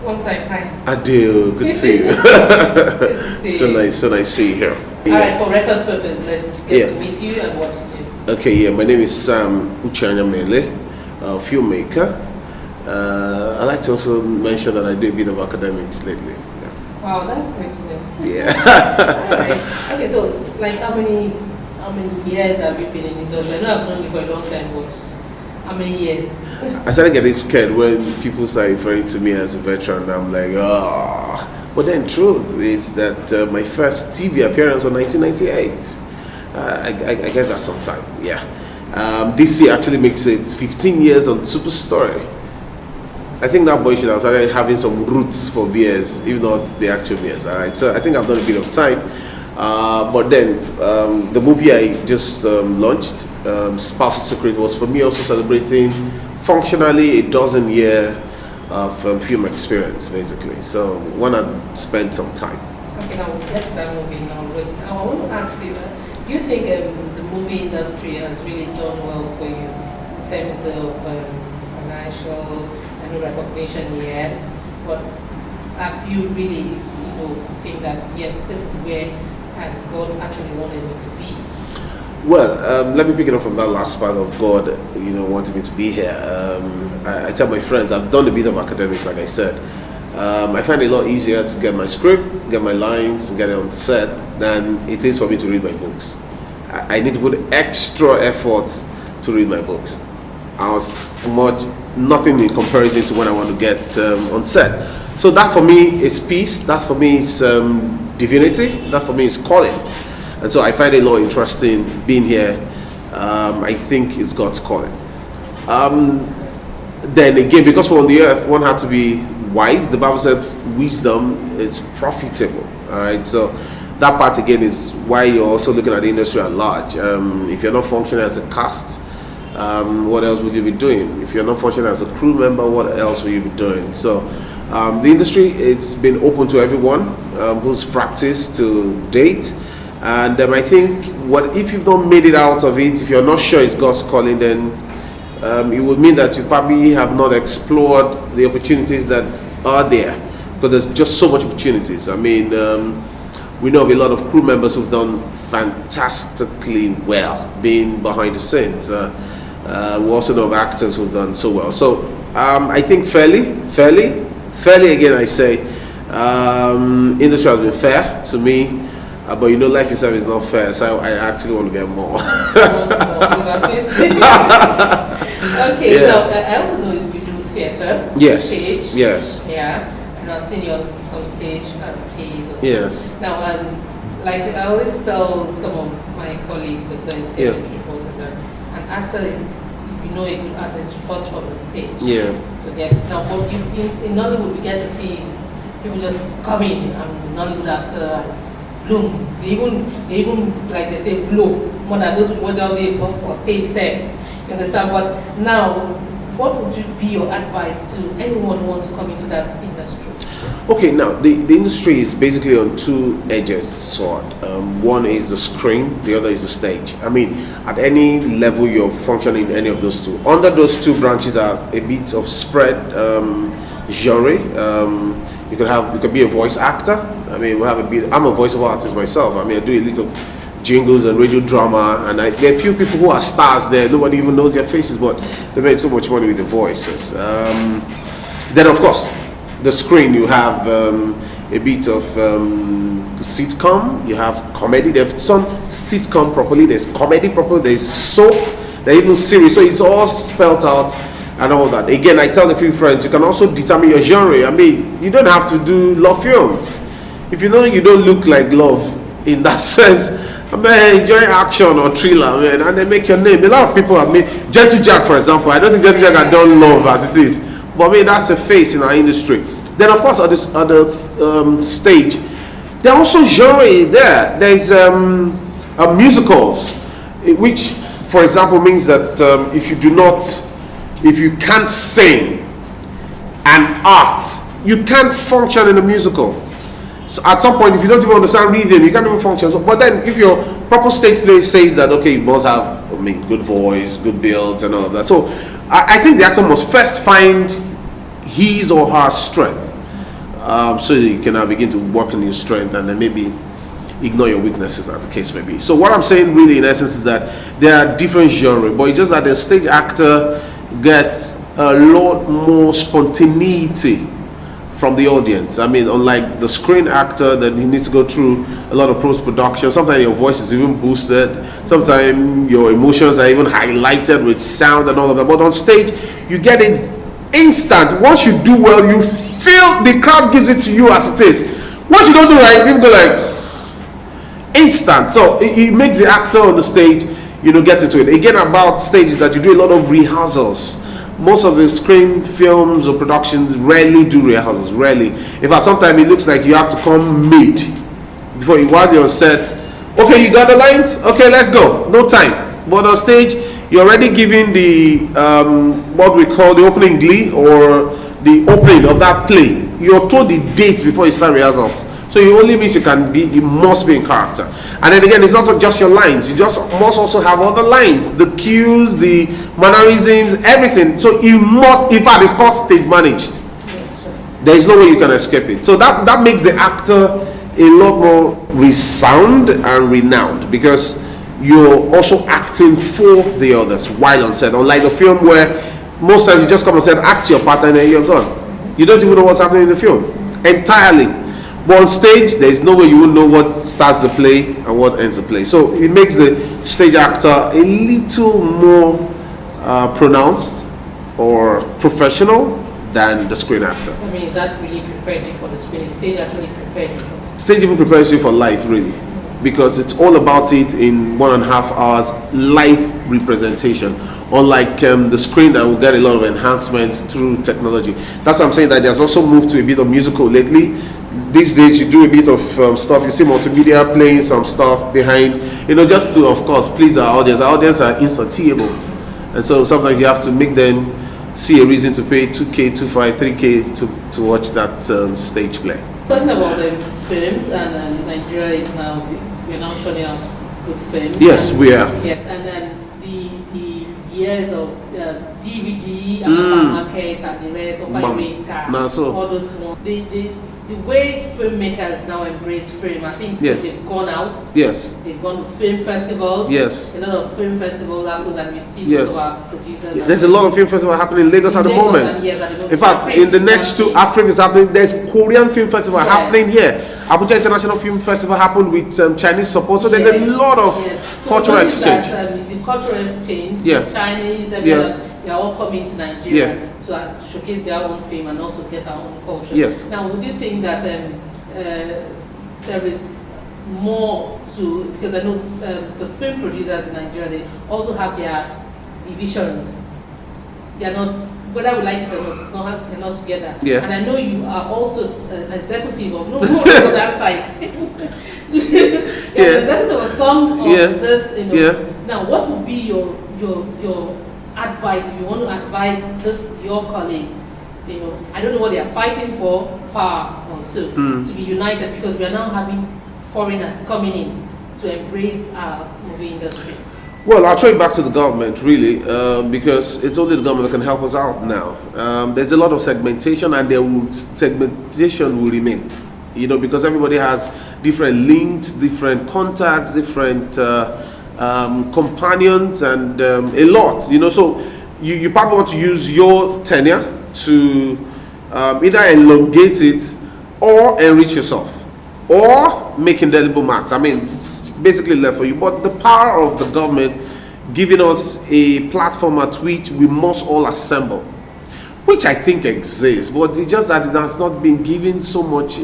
Long time, hi. I do. Good to see you. Good to see you. So nice to see you here. Alright, for record purpose, let's get to meet you and what you do. Okay, yeah, my name is Uche, a filmmaker. I like to also mention that I do a bit of academics lately. Yeah. Wow, that's great to know. Yeah. Alright. Okay, so like how many years have you been in industry? I know I've known you for a long time, but how many years? I started getting scared when people start referring to me as a veteran. I'm like, oh. But then truth is that my first TV appearance was 1998. I guess that's some time, yeah. This year actually makes it 15 years on Super Story. I think that boy should have started having some roots for beers, if not the actual beers, alright? So I think I've done a bit of time. But then the movie I just launched, Spouse Secret, was for me also celebrating functionally a dozen-year of film experience, basically. So when I spent some time. Okay, now we'll get to that movie now. But I want to ask you, do you think the movie industry has really done well for you in terms of financial and recognition? Yes, but have you really, think that yes, this is where God actually wanted me to be? Well, let me pick it up from that last part of God, wanting me to be here. I tell my friends, I've done a bit of academics, like I said. I find it a lot easier to get my script, get my lines, and get it onto set than it is for me to read my books. I need to put extra effort to read my books. Nothing in comparison to when I want to get on set. So that for me is peace, that for me is divinity, that for me is calling. And so I find it a lot interesting being here. I think it's God's calling. Then again, because we're on the earth, one had to be wise. The Bible said wisdom is profitable. All right, so that part again is why you're also looking at the industry at large. If you're not functioning as a cast, what else will you be doing? If you're not functioning as a crew member, what else will you be doing? So the industry, it's been open to everyone who's practiced to date. And I think if you've not made it out of it, if you're not sure it's God's calling, then it would mean that you probably have not explored the opportunities that are there, because there's just so much opportunities. I mean, we know of a lot of crew members who've done fantastically well being behind the scenes. We also know of actors who've done so well. So I think fairly again, I say industry has been fair to me. But life itself is not fair, so I actually want to get more. Okay, yeah. Now I also know you do theatre. Yes. Stage. Yes. Yeah, and I've seen you on some stage plays or so. Yes. Now, like I always tell some of my colleagues as well, reporters, that an actor is, if you know a good actor, is first from the stage. Yeah. So now, but in Nollywood, we get to see people just come in and Nollywood actor. Bloom. They even like they say blow more than those people down there for stage safe. You understand? But now, what would be your advice to anyone who wants to come into that industry? Okay, now the industry is basically on two edges sword. One is the screen, the other is the stage. I mean, at any level you're functioning in any of those two. Under those two branches are a bit of spread genre. You could be a voice actor. I mean, I'm a voiceover artist myself. I mean, I do a little jingles and radio drama, and there are a few people who are stars there. Nobody even knows their faces, but they make so much money with the voices. Then, of course, the screen, you have a bit of sitcom. You have comedy. There's some sitcom properly. There's comedy properly. There's soap. There's even series. So it's all spelled out. And all that. Again, I tell a few friends, you can also determine your genre. I mean, you don't have to do love films. If you know you don't look like love in that sense, I mean, enjoy action or thriller, man, and they make your name. A lot of people have made Gentle Jack, for example. I don't think Gentle Jack had done love as it is, but I mean, that's a face in our industry. Then, of course, at this other stage, there are also genre there. There's musicals, which, for example, means that if you can't sing and act, you can't function in a musical. So at some point, if you don't even understand rhythm, you can't even function. So, but then if your proper stage play says that, okay, you must have good voice, good build, and all of that. So I think the actor must first find his or her strength. so that you can now begin to work on your strength and then maybe ignore your weaknesses, as the case may be. So what I'm saying really in essence is that there are different genres, but it's just that the stage actor gets a lot more spontaneity from the audience. I mean, unlike the screen actor that you need to go through a lot of post-production, sometimes your voice is even boosted, sometimes your emotions are even highlighted with sound and all of that, but on stage you get it instant. Once you do well, you feel the crowd gives it to you as it is. Once you don't do right, people go like instant. So it makes the actor on the stage, get into it. Again, about stages that you do a lot of rehearsals. Most of the screen films or productions rarely do rehearsals, rarely. In fact, sometimes it looks like you have to come mid before you, while you're on set. Okay, you got the lines? Okay, let's go. No time. But on stage, you're already giving the, what we call the opening glee or the opening of that play. You're told the date before you start rehearsals. So it only means you must be in character. And then again, it's not just your lines. You just must also have other lines, the cues, the mannerisms, everything. So you must, in fact, it's called stage managed. Yes, sure. There is no way you can escape it. So that makes the actor a lot more resound and renowned, because you're also acting for the others while on set. Unlike the film where most times you just come on set, act your part, and then you're gone. You don't even know what's happening in the film entirely. But on stage, there is no way you will know what starts the play and what ends the play. So it makes the stage actor a little more pronounced or professional than the screen actor. I mean, is that really prepared you for the screen? Is stage actually prepared you for the screen? Stage even prepares you for life, really, because it's all about it in 1.5 hours live representation. Unlike the screen that will get a lot of enhancements through technology. That's why I'm saying that there's also moved to a bit of musical lately. These days you do a bit of stuff, you see multimedia playing some stuff behind, just to, of course, please our audience. Our audience are insatiable, and so sometimes you have to make them see a reason to pay 2K, 2.5, 3K to watch that stage play. Talking about the films, and Nigeria is now, we're now showing out good films. Yes, we are. Yes, and then the years of DVD and markets and the rest of all those ones. The way filmmakers now embrace film, I think they've gone out. Yes. They've gone to film festivals. Yes. A lot of film festivals happen, and we see yes. most of our producers. There's a lot of film festivals happening in Lagos at the moment. In fact, in the next two, Africa is happening. There's Korean film festival happening here. Abuja International Film Festival happened with Chinese support. So there's a lot of cultural exchange. The cultural exchange. Yeah. Chinese, they are all coming to Nigeria to showcase their own film and also get our own culture. Yes. Now, would you think that there is more to, because I know the film producers in Nigeria, they also have their divisions. They are not, whether we like it or not, they're not together. Yeah. And I know you are also an executive of, no, that side. Executive of some of this, Now, what would be your advice if you want to advise your colleagues? I don't know what they are fighting for, power or so, to be united, because we are now having foreigners coming in to embrace our movie industry. Well, I'll throw it back to the government, really, because it's only the government that can help us out now. There's a lot of segmentation, and segmentation will remain, because everybody has different links, different contacts, different companions, and a lot, so you probably want to use your tenure to either elongate it or enrich yourself or make indelible marks. I mean, it's basically left for you. But the power of the government giving us a platform at which we must all assemble, which I think exists, but it's just that it has not been given so much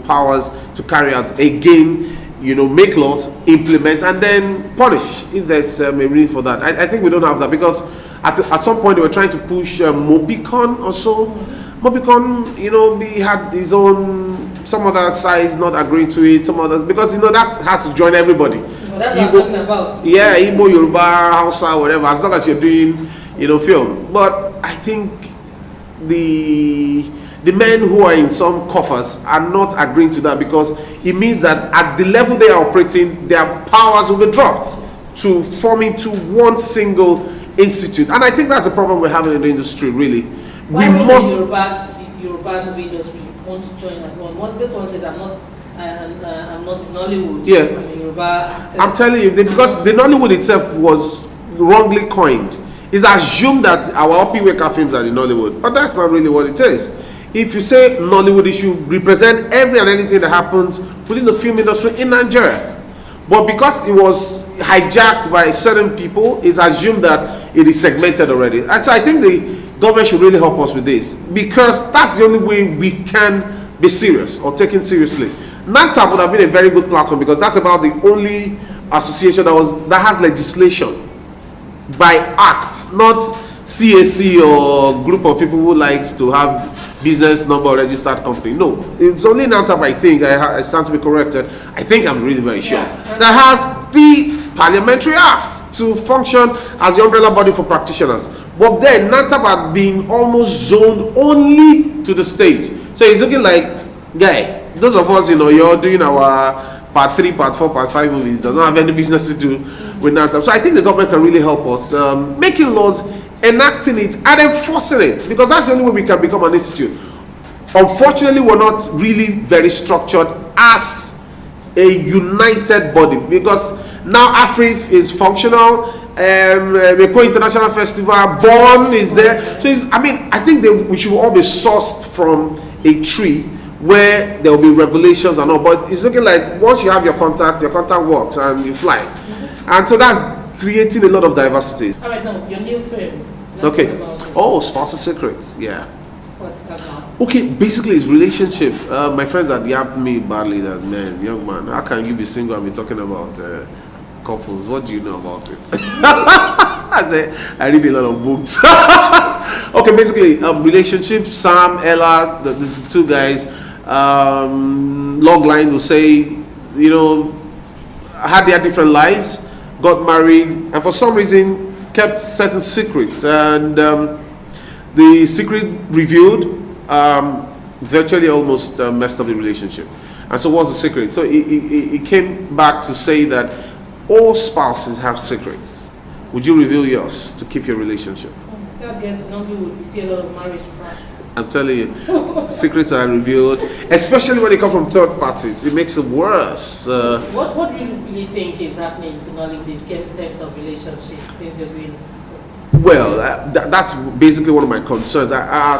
powers to carry out. Again, make laws, implement, and then punish if there's a need for that. I think we don't have that, because at some point they were trying to push Mobicon or so. Mobicon, he had his own, some other sides not agreeing to it, some others, because that has to join everybody. Well, that's what I'm talking about. Yeah, Igbo, Yoruba, Hausa, whatever, as long as you're doing, film. But I think the men who are in some coffers are not agreeing to that, because it means that at the level they are operating, their powers will be dropped to form into one single institute. And I think that's the problem we're having in the industry, really. Why would the Yoruba movie industry want to join as one. What this one says, I'm not in Nollywood. Yeah. I'm a Yoruba actor. I'm telling you, because the Nollywood itself was wrongly coined. It's assumed that our Opiweka films are in Nollywood, but that's not really what it is. If you say Nollywood, it should represent every and anything that happens within the film industry in Nigeria. But because it was hijacked by certain people, it's assumed that it is segmented already. And so I think the government should really help us with this, because that's the only way we can be serious or taken seriously. NANTAP would have been a very good platform, because that's about the only association that has legislation by act, not CAC or group of people who likes to have business number or registered company. No, it's only NANTAP, I think, I stand to be corrected, I think I'm really very sure, that has the parliamentary act to function as the umbrella body for practitioners. But then NANTAP had been almost zoned only to the stage. So it's looking like, guy, those of us, you're doing our part 3, part 4, part 5 movies, doesn't have any business to do with NANTAP. So I think the government can really help us making laws, enacting it, and enforcing it, because that's the only way we can become an institute. Unfortunately, we're not really very structured as a united body, because now AFRIF is functional, the International Festival, Born is there. So I think we should all be sourced from a tree where there will be regulations and all, but it's looking like once you have your contact works and you fly. And so that's creating a lot of diversity. All right, now, your new film. Okay. Oh, Spousal Secrets, yeah. What's that about? Okay, basically it's relationship. My friends had yapped me badly that, man, young man, how can you be single and be talking about couples? What do you know about it? I said, I read a lot of books. Okay, basically, relationship, Sam, Ella, the two guys, log line will say, had their different lives, got married, and for some reason kept certain secrets, and the secret revealed virtually almost messed up the relationship. And so what's the secret? So it came back to say that all spouses have secrets. Would you reveal yours to keep your relationship? I guess normally we see a lot of marriage crash. I'm telling you, secrets are revealed, especially when they come from third parties. It makes it worse. What do you really think is happening to Nollywood in terms of relationships since you're doing this? Well, that's basically one of my concerns.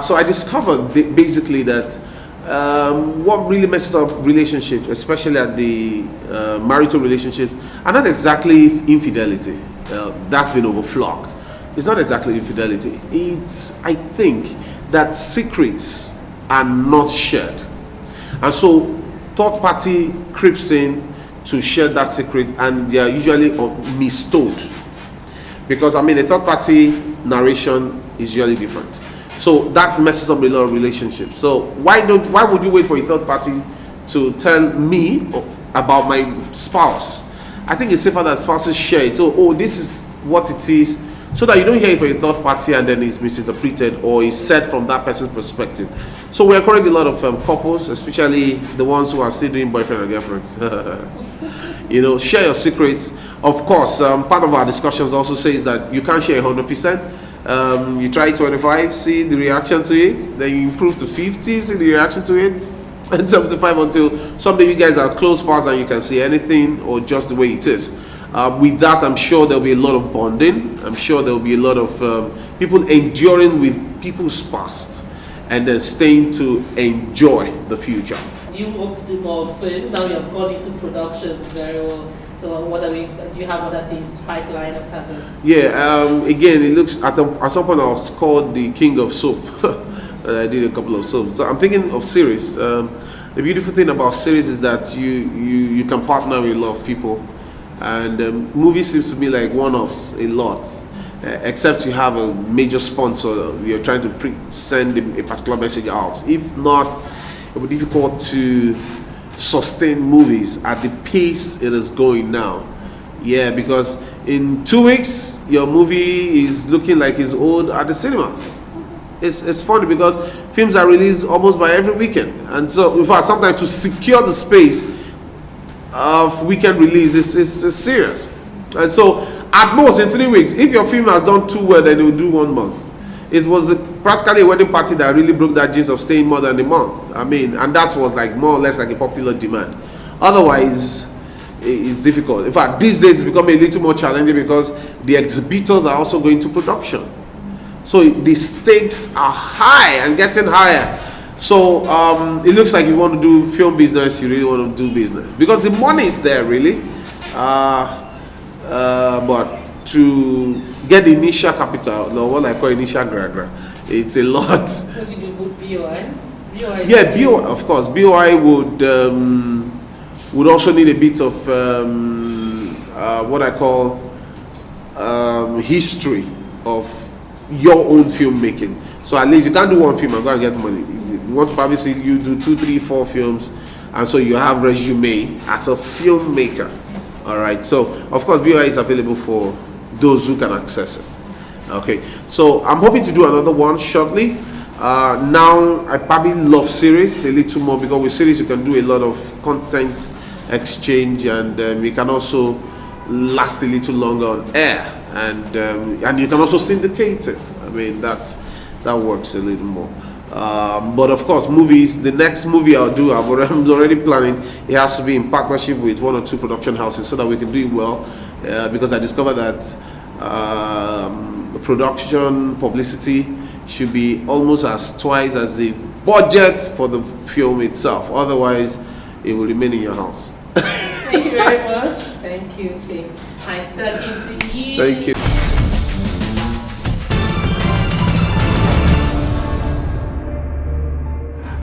So I discovered basically that what really messes up relationships, especially at the marital relationships, are not exactly infidelity. That's been overflogged. It's not exactly infidelity. It's, I think, that secrets are not shared. And so third party creeps in to share that secret, and they are usually mistold. Because a third party narration is usually different. So that messes up a lot of relationships. So why would you wait for a third party to tell me about my spouse? I think it's safer that spouses share it. So, this is what it is, so that you don't hear it from a third party and then it's misinterpreted or is said from that person's perspective. So we encourage a lot of couples, especially the ones who are still doing boyfriend and girlfriends. Share your secrets. Of course, part of our discussions also says that you can't share 100%. You try 25, see the reaction to it, then you improve to 50, see the reaction to it, and 75 until someday you guys are close pals and you can see anything or just the way it is. With that, I'm sure there'll be a lot of bonding. I'm sure there'll be a lot of people enduring with people's past and then staying to enjoy the future. Do you hope to do more films? Now you have gone into productions very well. So do you have other things pipeline after this? Yeah, again, it looks, at some point I was called the king of soap. I did a couple of soaps. So I'm thinking of series. The beautiful thing about series is that you can partner with a lot of people. And movie seems to be like one-offs a lot, except you have a major sponsor. You're trying to send a particular message out. If not, it will be difficult to sustain movies at the pace it is going now. Yeah, because in 2 weeks your movie is looking like it's old at the cinemas. It's funny because films are released almost by every weekend, and so in fact sometimes to secure the space of weekend release is serious. And so at most in 3 weeks, if your film has done too well, then it will do 1 month. It was a practically a wedding party that really broke that gist of staying more than a month. I mean, and that was like more or less like a popular demand. Otherwise, it's difficult. In fact, these days it's becoming a little more challenging because the exhibitors are also going to production. So the stakes are high and getting higher. So it looks like you want to do film business, you really want to do business. Because the money is there, really. But to get the initial capital, no, what I call initial gragra, it's a lot. What did you do, BOI? BOI? Yeah, BOI, of course. BOI would also need a bit of what I call history of your own filmmaking. So at least you can't do one film and go and get money. You want to probably see you do 2, 3, 4 films, and so you have resume as a filmmaker. All right. So of course BOI is available for those who can access it. Okay. So I'm hoping to do another one shortly. Now I probably love series a little more because with series you can do a lot of content exchange, and you can also last a little longer on air, and you can also syndicate it. I mean that works a little more. But of course, movies. The next movie I'll do, I'm already planning. It has to be in partnership with 1 or 2 production houses so that we can do it well. Because I discovered that production publicity should be almost twice as the budget for the film itself. Otherwise, it will remain in your house. Thank you very much. Thank you, Uche. Nice talking to you. Thank you.